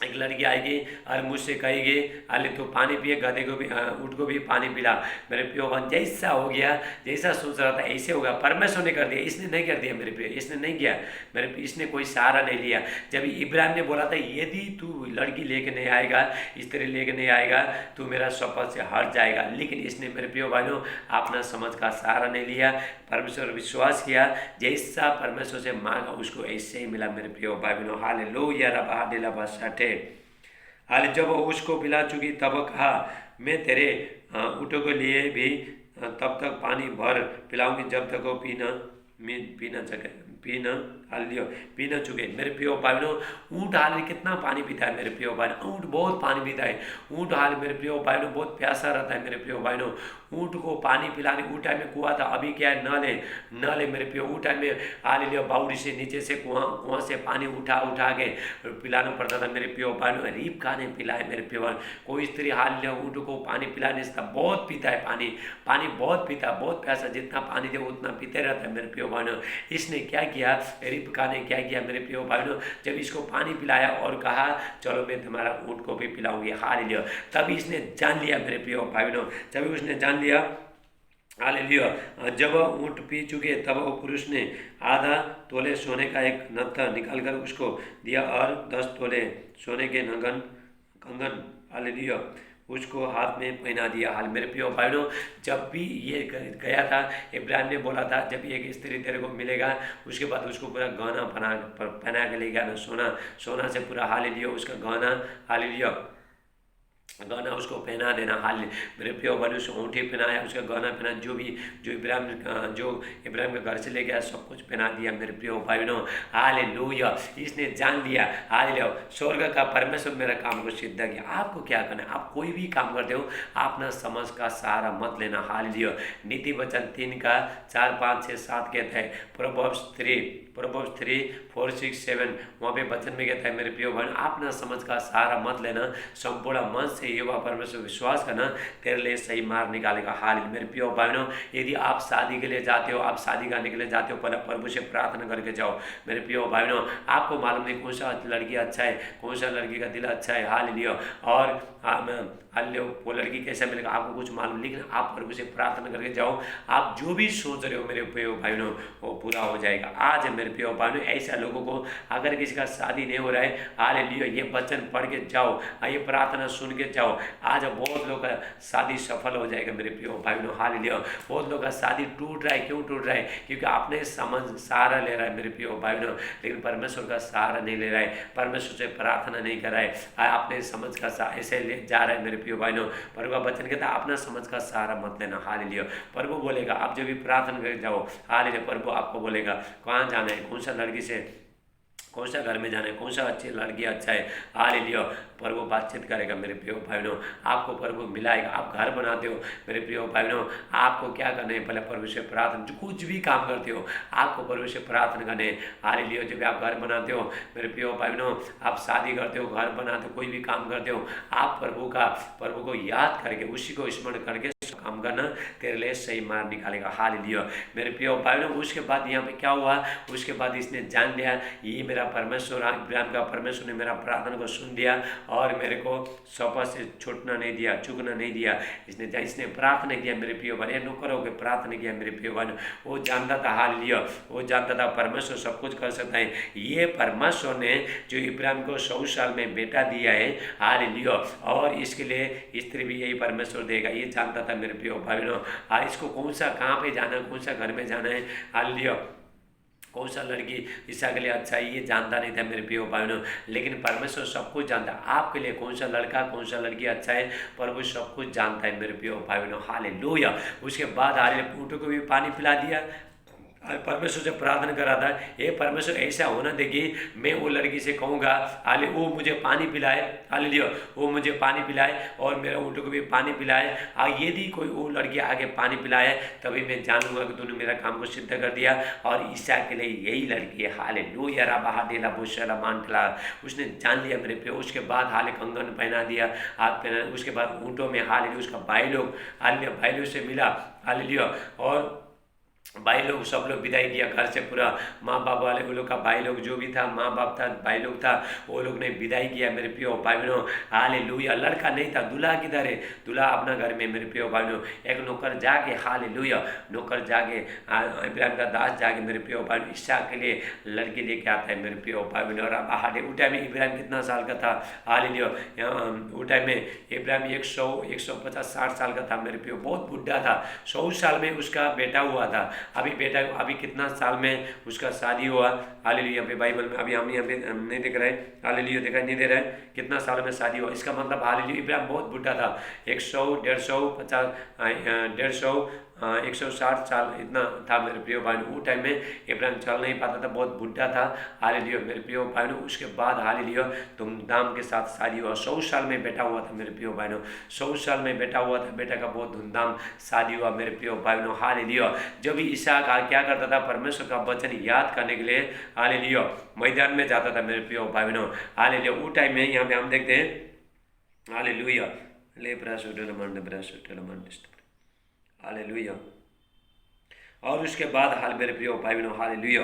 एक लड़की आएगी और मुझसे कहेगी, अरे तो पानी पिए, गधे को भी ऊँट को भी पानी पिला। मेरे प्रियो बहन, जैसा हो गया, जैसा सोच रहा था ऐसे होगा। परमेश्वर ने कर दिया, इसने नहीं कर दिया मेरे प्रियो, इसने नहीं किया मेरे प्रियो, इसने कोई सहारा नहीं लिया। जब इब्राहिम ने बोला था, यदि तू लड़की लेके नहीं आएगा, स्त्री लेके नहीं आएगा, तू मेरा शपथ से हट जाएगा। लेकिन इसने मेरे प्रियो भाइयों अपना समझ का सहारा नहीं लिया, परमेश्वर विश्वास किया, जैसा परमेश्वर से मांगा उसको ऐसे ही मिला मेरे प्रियो भाई बहनों। हालेलुया रब हाडेला बासाटे। हाल जब उसको पिला चुकी तब कहा, मैं तेरे ऊँटों के लिए भी तब तक पानी भर पिलाऊंगी जब तक वो पी न चुके। मेरे प्रियो भाई बहनों, ऊँट हाल कितना पानी पीता है मेरे प्रियो भाई, ऊँट बहुत पानी पीता है। ऊँट हाल मेरे प्रियो भाई बहनों बहुत प्यासा रहता है मेरे प्रियो भाई बहनों। ऊँट को पानी पिलाने, ऊँट टाइम में कुआं था, अभी क्या है नल मेरे प्रियो। ऊँट टाइम में हाल लिया बाउडी से नीचे से कुआं से पानी उठा के पिलाना पड़ता था मेरे प्रियो भाई बहनों। रीप खाने पिलाए मेरे प्रियो भाई। कोई स्त्री हाल लिया ऊँट को पानी पिलाने से बहुत पीता है, पानी बहुत पीता है, बहुत प्यासा, जितना पानी दे उतना पीते रहता है मेरे प्रियो भाई बहनों। इसने क्या किया, रिबका ने क्या किया मेरे प्रियो भाई बहनों, जब इसको पानी पिलाया और कहा चलो मैं तुम्हारा ऊँट को भी पिलाऊंगी, हालेलुया, तभी इसने जान लिया मेरे प्रियो भाई बहनों, जब उसने जान लिया, हालेलुया। जब ऊँट पी चुके तब वो पुरुष ने आधा तोले सोने का एक नत्था निकालकर उसको दिया और 10 तोले सोने के कंगन हालेलुया उसको हाथ में पहना दिया। हाल मेरे प्रियो भाई बहनों, जब भी ये गया था, इब्राहिम ने बोला था जब एक स्त्री तेरे को मिलेगा उसके बाद उसको पूरा गहना पहना के ले गया ना, सोना से पूरा हालेलुया उसका हालेलुया गहना उसको पहना देना। हाल मेरे प्रियो भाई, उसे ऊँटी पहनाया, उसका गहना पहना, जो इब्राहिम के घर से ले गया सब कुछ पहना दिया मेरे प्रियो भाई बहनों। हालेलुया, इसने जान लिया, हालेलुया, स्वर्ग का परमेश्वर मेरा काम को सिद्ध किया। आपको क्या करना है, आप कोई भी काम करते हो अपना समझ का सहारा मत लेना। हालेलुया। नीति वचन 3 का 4, 5, 6, 7 कहता है, प्रोवर्ब्स 3, 4, 6, 7 वहाँ पे वचन में कहता है मेरे प्रियो भाई, अपना समझ का सहारा मत लेना, संपूर्ण मन से युवा परमेश्वर विश्वास करना, तेरे लिए सही मार्ग निकालेगा। हाल मेरे प्रियो भाई बहनों, यदि आप शादी के लिए जाते हो, आप शादी करने के लिए जाते हो, पहले प्रभु से प्रार्थना करके जाओ मेरे प्रियो भाई बहनों। आपको मालूम नहीं कौन सा लड़की अच्छा है, कौन सा लड़की का दिल अच्छा है, हाल लियो, और वो लड़की कैसे मिलेगा आपको कुछ मालूम, लेकिन आप प्रभु से प्रार्थना करके जाओ, आप जो भी सोच रहे हो मेरे प्रियो भाई बहनों वो पूरा हो जाएगा। आज मेरे प्रियो भाई बहनों, ऐसा लोगों को अगर किसी का शादी नहीं हो रहा है, हाल लियो, ये वचन पढ़ के जाओ, ये प्रार्थना सुन के जाओ, आज बहुत लोग का शादी सफल हो जाएगा मेरे प्रियो भाई बहनों। हाल लियो, बहुत लोग का शादी टूट रहा है, क्यों टूट रहा है, क्योंकि आपने समझ सहारा ले रहा है मेरे प्रियो भाई बहनों, लेकिन परमेश्वर का सहारा नहीं ले रहा है, परमेश्वर से प्रार्थना नहीं कर रहा है, आपने समझ का ऐसे ले जा रहा है मेरे प्रियो भाई बहनों। प्रभु का वचन कहता है अपना समझ का सहारा मत लेना। हाल लियो, प्रभु बोलेगा आप जब भी प्रार्थना करके जाओ, हाल लियो, प्रभु आपको बोलेगा कहाँ जाना है, कौन सा लड़की से, कौन सा घर में जाना है, कौन सा अच्छी लड़की अच्छा है, हाल लियो, प्रभु बातचीत करेगा मेरे प्रियो भाई बहनों, आपको प्रभु मिलाएगा। आप घर बनाते हो मेरे प्रियो भाई बहनों, आपको क्या करना है, पहले प्रभु से प्रार्थना, जो कुछ भी काम करते हो आपको प्रभु से प्रार्थना करने। हाल लियो, जब आप घर बनाते हो मेरे प्रियो भाई बहनों, आप शादी करते हो, घर बनाते हो, कोई भी काम करते हो, आप प्रभु को याद करके, उसी को स्मरण करके काम करना, तेरे लिए सही मार्ग निकालेगा। हाल लियो मेरे प्रियो भाई बहनों। उसके बाद यहाँ पे क्या हुआ, उसके बाद इसने जान लिया ये मेरा परमेश्वर, इब्राहिम का परमेश्वर ने मेरा प्रार्थना को सुन लिया और मेरे को शपथ से छूटना नहीं दिया, चूकना नहीं दिया। इसने प्रार्थना किया मेरे प्रियो भाई, नौकरों के प्रार्थना किया मेरे प्रियो भाई। वो जानता था, हाल लियो, वो जानता था परमेश्वर सब कुछ कर सकता है। ये परमेश्वर ने जो इब्राहिम को 100 साल में बेटा दिया है, हाल लियो, और इसके लिए स्त्री भी यही परमेश्वर देगा, ये जानता था मेरे प्रियो भाई बहनों। इसको कौन सा कहाँ पे जाना है, कौन सा घर में जाना है, हाल लियो, कौन सा लड़की ईसा के लिए अच्छा है, ये जानता नहीं था मेरे प्रियो भाई बहनों, लेकिन परमेश्वर सब कुछ जानता है। आपके लिए कौन सा लड़का, कौन सा लड़की अच्छा है, प्रभु सब कुछ जानता है मेरे प्रियो भाई बहनों। हालेलुया। उसके बाद हालेलुया, ऊँटों को भी पानी पिला दिया, परमेश्वर से प्रार्थना कर रहा था, ये परमेश्वर ऐसा होना दे कि मैं वो लड़की से कहूँगा, हाले वो मुझे पानी पिलाए, हाले लियो, वो मुझे पानी पिलाए और मेरे ऊँटों को भी पानी पिलाए। यदि कोई वो लड़की आगे पानी पिलाए तभी मैं जानूंगा कि तूने मेरा काम को सिद्ध कर दिया, और ईसा के लिए यही लड़की है। हाले लो यारा बहा डेला बुशला मानला, उसने जान लिया मेरे पे। उसके बाद हाले कंगन पहना दिया, हाथ पहना, उसके बाद ऊँटों में हाले उसका भाई लोग से मिला, हाले लियो, और भाई लोग सब लोग विदाई किया घर से, पूरा माँ बाप वाले वो लोग का भाई लोग जो भी था, माँ बाप था, भाई लोग था, वो लोग ने विदाई किया मेरे प्रियो भाई बहनों। हालेलुया। लड़का नहीं था, दूल्हा किधर है? दूल्हा अपना घर में मेरे प्रियो भाई बहनों। एक नौकर जाके, हालेलुया, नौकर जाके इब्राहिम का दास जाके मेरे प्रियो भाई बहनों इसहाक के लिए लड़की लेके आता है मेरे प्रियो भाई बहनों। और हाले उस टाइम में इब्राहिम कितना साल का था? हालेलुया। उस टाइम में इब्राहिम 150 60 साल का था मेरे प्रियो, बहुत बुढ़ा था। 100 साल में उसका बेटा हुआ था। अभी कितना साल में उसका शादी हुआ? हालेलुया। यहाँ पे बाइबल में अभी हम यहाँ पे नहीं देख रहे हैं, हालेलुया दिखाई नहीं दे रहा है कितना साल में शादी हुआ। इसका मतलब हालेलुया इब्राहिम बहुत बुढ़ा था, 100 150 50 150 160 साल इतना था मेरे प्रियो भाई। उस टाइम में इब्राहिम चल नहीं पाता था, बहुत बुढ़ा था। हालेलुया मेरे प्रियो भाई। उसके बाद हालेलुया धूमधाम के साथ शादी हुआ। 100 साल में बेटा हुआ था मेरे प्रियो भाई। 100 साल में बेटा हुआ था, बेटा का बहुत धूमधाम शादी हुआ मेरे प्रियो भाई। हालेलुया। जब भी इसहाक क्या करता था? परमेश्वर का वचन याद करने के लिए हालेलुया मैदान में जाता था मेरे प्रियो भाई बहनों। हालेलुया उस टाइम में यहाँ पे हम देखते हैं हालेलुया ले हालेलुया। और उसके बाद मेरे प्रियो भाई बहनों हालेलुया,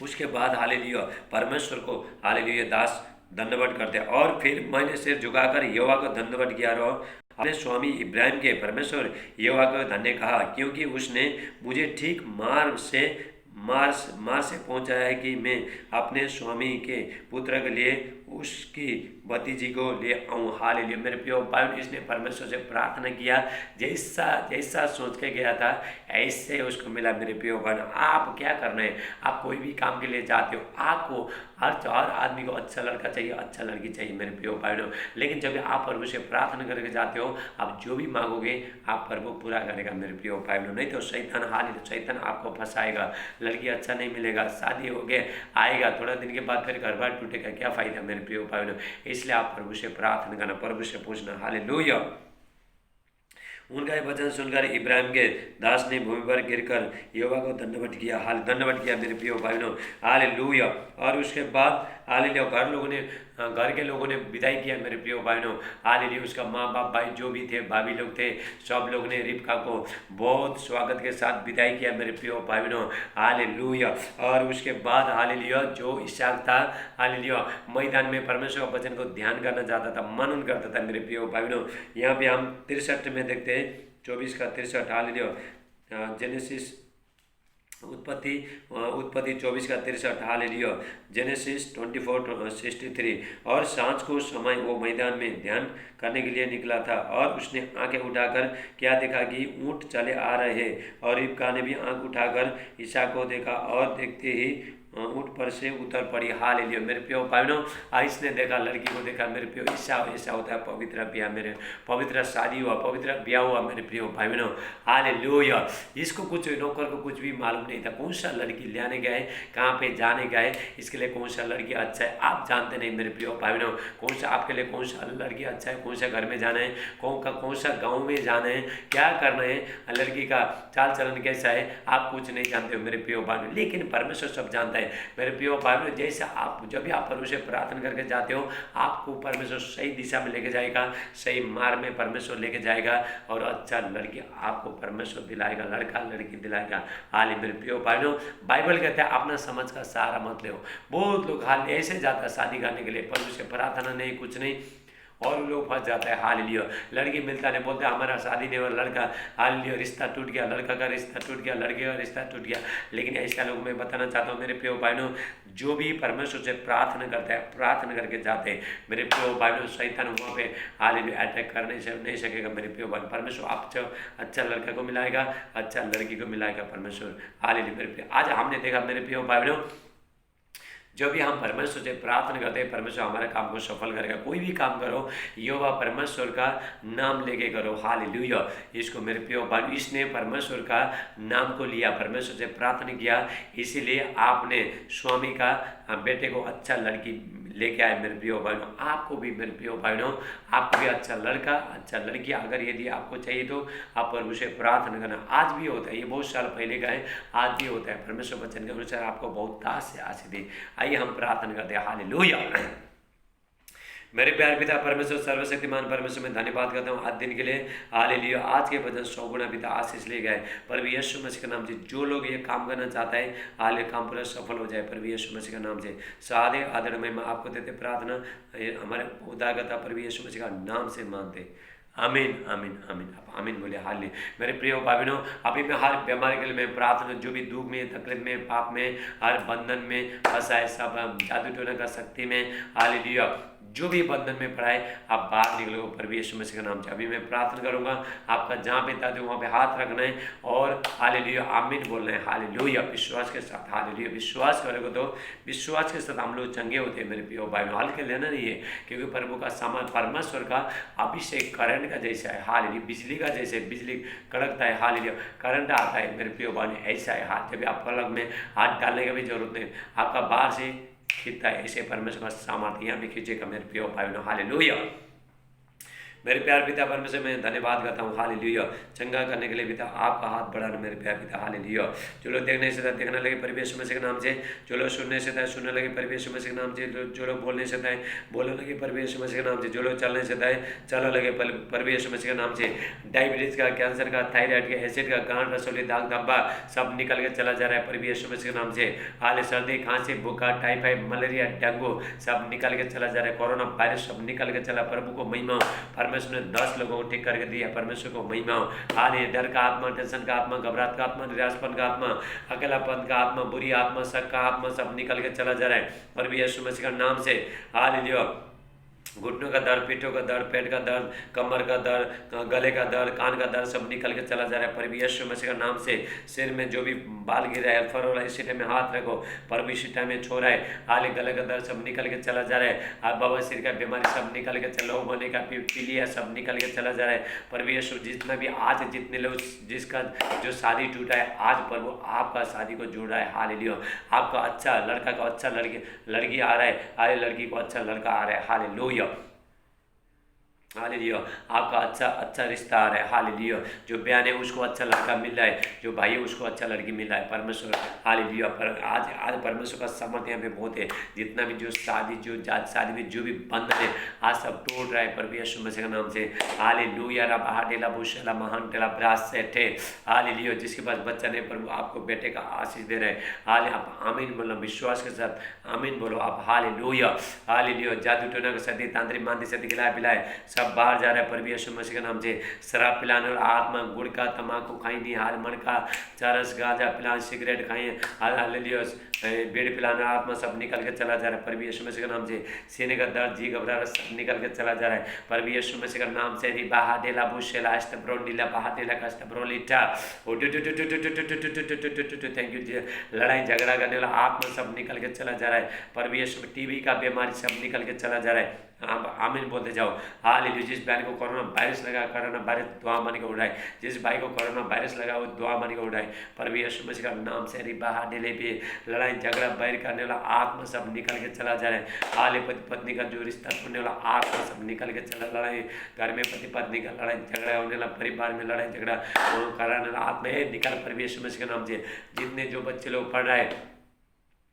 उसके बाद हालेलुया परमेश्वर को हालेलुया दास धन्यवाद करते हैं। और फिर मैंने सिर झुकाकर यहोवा को धन्यवाद किया और अपने स्वामी इब्राहिम के परमेश्वर यहोवा को धन्य कहा, क्योंकि उसने मुझे ठीक मार्ग से पहुंचाया है कि मैं अपने स्वामी के पुत्र के लिए उसकी भतीजी को ले आऊँ। हालेलुया मेरे प्रियो भाई, इसने परमेश्वर से प्रार्थना किया, जैसा जैसा सोच के गया था ऐसे उसको मिला मेरे प्रियो भाई। आप क्या करना है? आप कोई भी काम के लिए जाते हो, आपको हर आदमी को अच्छा लड़का चाहिए, अच्छा लड़की चाहिए मेरे प्रियो भाई। लेकिन जब आप प्रभु से प्रार्थना करके जाते हो, आप जो भी मांगोगे आप प्रभु पूरा करेगा मेरे प्रियो भाई। नहीं तो शैतान आपको फंसाएगा, लड़की अच्छा नहीं मिलेगा, शादी हो गए आएगा, थोड़ा दिन के बाद फिर घर बार टूटेगा, क्या फायदा मेरे प्रियो भाई। इसलिए आप प्रभु से प्रार्थना करना, प्रभु से पूछना। हालेलुया। उनका ये वचन सुनकर इब्राहिम के दास ने भूमि पर गिरकर यहोवा को धन्यवाद किया मेरे प्रियो भाइयों। हालेलुया। और उसके बाद हालेलुया घर के लोगों ने विदाई किया मेरे प्रियो भाइयों। हालेलुया उसका माँ बाप भाई जो भी थे, भाभी लोग थे, सब लोग ने रिबका को बहुत स्वागत के साथ विदाई किया मेरे प्रियो भाइयों। हालेलुया। और उसके बाद हालेलुया जो इसहाक था हालेलुया मैदान में परमेश्वर के वचन को ध्यान करना चाहता था, मनन करता था मेरे प्रियो भाइयों। यहाँ पे हम 63 में देखते हैं 24 का 63। हालेलुया जेनेसिस उत्पत्ति 24 का 63। Hallelujah genesis 24:63। और सांझ को समय वो मैदान में ध्यान करने के लिए निकला था, और उसने आंखें उठाकर क्या देखा कि ऊँट चले आ रहे हैं। और रिबका ने भी आंख उठाकर इसहाक को देखा, और देखते ही ऊँट पर से उतर पड़ी। हालेलुया मेरे प्रियो भाइयों, इसने देखा, लड़की को देखा मेरे प्रियो। ऐसा होता है पवित्र ब्याह, मेरे पवित्र शादी हुआ, पवित्र ब्याह हुआ मेरे प्रियो भाइयों। हालेलुया। इसको कुछ नौकर को कुछ भी मालूम नहीं था कौन सा लड़की लाने गए, कहाँ पे जाने गए, इसके लिए कौन सा लड़की अच्छा है आप जानते नहीं मेरे प्रियो भाइयों। कौन सा आपके लिए कौन सा लड़की अच्छा है, कौन सा घर में जाना है, कौन सा गाँव में जाना है, क्या करना है, लड़की का चाल चलन कैसा है, आप कुछ नहीं जानते हो मेरे प्रियो भाइयों, लेकिन परमेश्वर सब जानता है मेरे प्रियो भाइयों। जैसे आप जब भी आप प्रभु से प्रार्थना करके जाते हो, आपको परमेश्वर सही दिशा में लेके जाएगा, सही मार्ग में परमेश्वर लेके जाएगा, और अच्छा लड़की आपको परमेश्वर दिलाएगा, लड़का लड़की दिलाएगा। हाल मेरे प्रियो भाइयों, बाइबल कहता है अपना समझ का सहारा मत लो। बहुत लोग हाल ऐसे जाता है शादी करने के लिए, प्रभु से प्रार्थना नहीं, कुछ नहीं, और लोग फंस जाता है। हालेलुया लड़की मिलता नहीं, बोलते हमारा शादी नहीं हुआ, लड़का हालेलुया रिश्ता टूट गया, लड़का का रिश्ता टूट गया, लड़के का रिश्ता टूट गया। लेकिन ऐसा लोग मैं बताना चाहता हूँ मेरे प्रियो भाइयों, जो भी परमेश्वर से प्रार्थना करता है, प्रार्थना करके जाते हैं मेरे प्रियो भाइयों, शैतान वहाँ पे हालेलुया अटैक करने से नहीं सकेगा मेरे प्रियो भाई। परमेश्वर आपको अच्छा लड़का को मिलाएगा, अच्छा लड़की को मिलाएगा परमेश्वर। हालेलुया मेरे प्रियो। आज हमने देखा मेरे प्रियो भाइयों, जब भी हम परमेश्वर से प्रार्थना करते हैं, परमेश्वर हमारे काम को सफल करेगा। कोई भी काम करो यहोवा परमेश्वर का नाम लेके करो। हालेलुया। इसको मेरे प्रियो भाई, इसने परमेश्वर का नाम को लिया, परमेश्वर से प्रार्थना किया, इसीलिए आपने स्वामी का बेटे को अच्छा लड़की लेके आए मेरे प्रियो भाइयों। आपको भी मेरे प्रियो भाइयों, आपको भी अच्छा लड़का अच्छा लड़की अगर यदि आपको चाहिए तो आप प्रभु से प्रार्थना करना। आज भी होता है, ये बहुत साल पहले का है, आज भी होता है। परमेश्वर वचन के अनुसार आपको बहुत दास से आशीष दे। आइए हम प्रार्थना करते हैं। हालेलुया मेरे प्यार पिता परमेश्वर सर्वशक्तिमान परमेश्वर में धन्यवाद करता हूँ आज दिन के लिए। हालेलुया। आज के वचन 100 गुना पिता आशीष ले गए प्रभु यीशु मसीह के नाम से। जो लोग ये काम करना चाहता है हाले काम पूरा सफल हो जाए प्रभु यीशु मसीह के नाम से। सादे आदर में मैं आपको देते प्रार्थना हमारे उदारकर्ता प्रभु यीशु मसीह का नाम से मानते। आमीन आमीन आमीन। आप आमीन बोले। हाल मेरे प्रिय भाइयों, अभी मैं हर बीमारी के लिए मैं प्रार्थना, जो भी दुख में, तकलीफ में, पाप में, हर बंधन में फंसा है, सब जादू टोना का शक्ति में, हालेलुया, जो भी बंधन में पड़ा है आप बाहर निकलो प्रभु यीशु मसीह के नाम से। अभी मैं प्रार्थना करूंगा, आपका जहाँ पे दादू वहाँ पे हाथ रखना है और हालेलुया आमीन बोलना है। हालेलुया विश्वास के साथ। हालेलुया विश्वास करोगे तो विश्वास के साथ हम लोग चंगे होते हैं मेरे प्रिय भाई। हल्के लेना नहीं है, क्योंकि प्रभु का सामान परमेश्वर का अभिषेक करंट का जैसा है। हालेलुया बिजली का जैसे बिजली कड़कता है, हालेलुया करंट आता है मेरे प्रिय भाई, ऐसा है। हाथ जब आप पलक में हाथ डालने की भी जरूरत नहीं, आपका बाहर से खींचता है, ऐसे परमेश्वर का सामर्थ्य यहाँ भी खींचेगा मेरे प्रिय भाइयों। हालेलुया। मेरे प्यार पिता परमेश्वर मैं धन्यवाद करता हूँ। हालेलुया चंगा करने के लिए पिता आपका हाथ बढ़ाना मेरे प्यार पिता। हालेलुया जो लोग देखने से था देखने लगे परिवेश मसीह के नाम से, जो लोग सुनने से था सुनने लगे परिवेश मसीह के नाम से, जो लोग बोलने से था बोलने लगे परिवेश मसीह के नाम से, जो लोग चलने से था चलने लगे परिवेश मसीह के नाम से। डायबिटीज का, कैंसर का, थायराइड का, एसिड का, गांठ, रसोली, दाग धब्बा सब निकल के चला जा रहा है परिवेश मसीह के नाम से। हाल सर्दी, खांसी, बुखार, टाइफाइड, मलेरिया, डेंगू सब निकल के चला जा रहा है। कोरोना वायरस सब निकल के चला। प्रभु को महिमा, परमेश्वर ने 10 लोगों को ठीक करके दिया। परमेश्वर को महिमा हो। हाल डर का आत्मा, टेंशन का आत्मा, घबराहट का आत्मा, निराशपन का आत्मा, अकेलापन का आत्मा, बुरी आत्मा, शक का आत्मा सब निकल के चला जा रहा है प्रभु यीशु मसीह का नाम से। हालेलुया घुटनों का दर्द, पीठों का दर्द, पेट का दर्द, कमर का दर्द, गले का दर्द, कान का दर्द सब निकल के चला जा रहा है प्रभु यीशु मसीह का नाम से। सिर में जो भी बाल गिरा है, फर हो रहा है, इसी टाइम में हाथ रखो प्रभु इसी टाइम में छोड़ा है। हाल गले का दर्द सब निकल के चला जा रहा है। आप बाबा सिर का बीमारी सब निकल के चला, होने का पीलिया सब निकल के चला जा रहा है प्रभु यीशु। जितना भी आज जितने लोग जिसका जो शादी टूटा है आज प्रभु आपका शादी को जोड़ रहा है। हालेलुया आपका अच्छा लड़का का अच्छा लड़की आ रहा है, अरे लड़की को अच्छा लड़का आ रहा है। हालेलुया हालेलुया आपका अच्छा रिश्ता आ रहा है। हालेलुया जो बहन है उसको अच्छा लड़का मिल रहा है, जो भाई है उसको अच्छा लड़की मिल रहा है परमेश्वर। हालेलुया पर आज परमेश्वर का सामर्थ्य यहाँ पे बहुत है। जितना भी जो शादी में जो भी बंधन है आज सब टूट रहा है प्रभु यीशु मसीह के नाम से। हालेलुया रबाहटेला बुशला महानटेला ब्रास सेठे। हालेलुया जिसके पास बच्चा नहीं प्रभु आपको बेटे का आशीष दे रहे हैं। हाले आप आमीन बोलो विश्वास के साथ, आमीन बोलो आप। हालेलुया हालेलुया जादू टोना का सदी, तांत्रिक मांदी सदी, खिलाए पिलाए सब बाहर जा रहा है प्रभु यीशु मसीह के नाम से। शराब पिलाने और आत्मा, गुड़ का, तम्बाकू खाएंगे, हारमन का, चरस, गांजा पिलाने, सिगरेट खाइए, हालेलुया बीड़ी पिलाना आत्मा सब निकल के चला जा रहा है प्रभु यीशु मसीह के नाम से। सीने का दर्द, जी घबराहट सब निकल के चला जा रहा है प्रभु यीशु मसीह का नाम से। बाहा डेला बुशेला अष्टब्रोंडिला बाहा डेला कष्टब्रोलिटा। Thank you. लड़ाई झगड़ा करने वाला आत्मा सब निकल के चला जा रहा है प्रभु यीशु। टीबी का बीमारी सब निकल के चला जा रहा है। आप आमीन बोलते जाओ। हालेलुया जिस बहन को कोरोना वायरस लगा, कोरोना वायरस दुआ मानी को उड़ाए। जिस भाई को कोरोना वायरस लगा वो दुआ मानी को उड़ाए प्रभु यीशु मसीह का नाम से। बाहा डेले पे लड़ाई झगड़ा बैर करने वाला आत्मा सब निकल के चला जा रहा है। हाल पति पत्नी का जो रिश्ता तोड़ने वाला आत्मा सब निकल के चला। लड़ाई घर में पति पत्नी का लड़ाई झगड़ा होने वाला, परिवार में लड़ाई झगड़ा कराने वाला आत्मा निकल प्रभु यीशु मसीह के नाम से। जितने जो बच्चे लोग पढ़ रहे हैं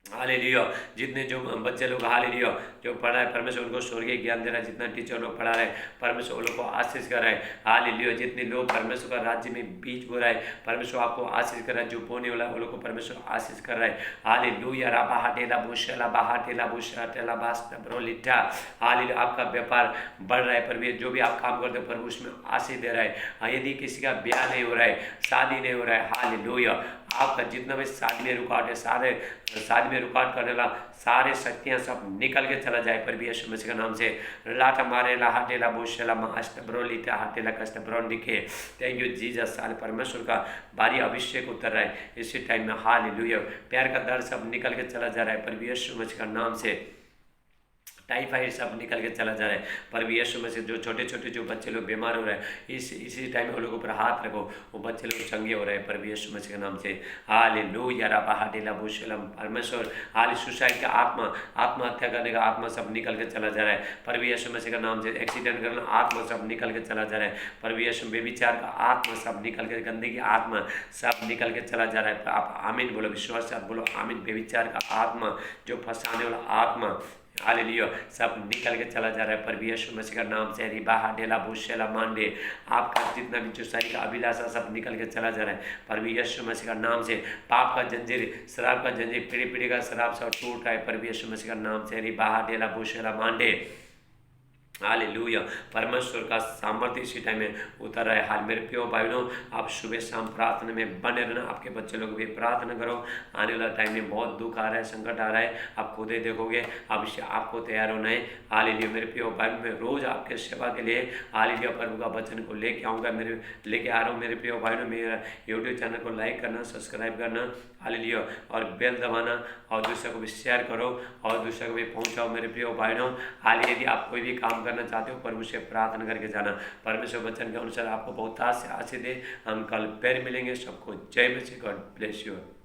हालेलुया, जितने जो बच्चे लोग हालेलुया जो पढ़ रहा है परमेश्वर उनको स्वर्गीय ज्ञान दे रहा है। जितना टीचर लोग पढ़ा रहे हैं परमेश्वर उन लोग को आशीष कर रहा है। हालेलुया जितने लोग परमेश्वर का राज्य में बीज बो रहा है परमेश्वर आपको आशीष कर रहा है। जो बोने वाला उन लोग को परमेश्वर आशीष कर रहा है। हालेलुया राबा हाटेला बुशला बाहाटेला बुशा टेला बास ब्रोलिटा। हालेलुया आपका व्यापार बढ़ रहा है प्रभु। जो भी आप काम करते हो प्रभु उसमें आशीष दे रहा है। यदि किसी का ब्याह नहीं हो रहा है, शादी नहीं हो रहा है, हालेलुया आपका जितना भी शादी में रुकावट है, सारे शादी में रुकावट करने वाला सारे शक्तियां सब निकल के चला जाए प्रभु यीशु मसीह के नाम से। लाटा मारे ला हाटेला बुशला मास्ट ब्रोलिटा हाटेला कष्ट ब्रोंडिके। Thank you Jesus. साल परमेश्वर का भारी अभिषेक उतर रहा है इसी टाइम में। हालेलुया प्यार का दर्द सब निकल के चला जा रहा है प्रभु यीशु मसीह का नाम से। टाइफाइड सब निकल के चला जा रहा है प्रभु यीशु मसीह। जो छोटे छोटे जो बच्चे लोग बीमार हो रहे हैं इसी टाइम में उन लोगों पर हाथ रखो, वो बच्चे लोग चंगे हो रहे हैं प्रभु यीशु मसीह के नाम से। हालेलुया रबा हाटेला बुशलम परमेश्वर। हाल सुसाइड का आत्महत्या करने का आत्मा सब निकल के चला जा रहा है प्रभु यीशु मसीह के नाम से। एक्सीडेंट करना आत्मा सब निकल के चला जा रहा है प्रभु यीशु। बेविचार का आत्मा सब निकल के, गंदगी आत्मा सब निकल के चला जा रहा है। आप आमीन बोलो विश्वास से बोलो आमीन। बेविचार का आत्मा जो फंसाने वाला आत्मा हालेलुया, सब निकल के चला जा रहा है प्रभु यीशु मसीह का नाम से। रिबाहा डेला बुशेला मांडे, आपका जितना भी जो शरीर का अभिलाषा सब निकल के चला जा रहा है प्रभु यीशु मसीह का नाम से। पाप का जंजीर, शराब का जंजीर, पीढ़ी पीढ़ी का शराब सब टूट रहा है प्रभु यीशु मसीह का नाम से। रिबाहा डेला बुशेला मांडे, हालेलुया, परमेश्वर का सामर्थ्य इसी टाइम में उतर रहा है। हाल मेरे प्रियो भाई बहनों, आप सुबह शाम प्रार्थना में बने रहना, आपके बच्चे लोग भी प्रार्थना करो। आने वाला टाइम में बहुत दुख आ रहा है, संकट आ रहा है, आप खुद ही देखोगे। अब इससे आपको तैयार होना है। हालेलुया मेरे प्रियो भाई, मैं रोज आपके सेवा के लिए हालेलुया प्रभु का वचन को लेके आऊँगा, मेरे लेके आ रहा हूँ। मेरे प्रियो भाई बहनों, मेरा यूट्यूब चैनल को लाइक करना, सब्सक्राइब करना, हालेलुया, और बेल दबाना, और दूसरे को भी शेयर करो और दूसरे को भी पहुँचाओ। मेरे प्रियो भाई बहनों, हाल यदि आप कोई भी काम करना चाहते हो प्रभु से प्रार्थना करके जाना। परमेश्वर वचन के अनुसार आपको बहुत से आशीष दे। हम कल फिर मिलेंगे। सबको जय मसीह, गॉड ब्लेस यू।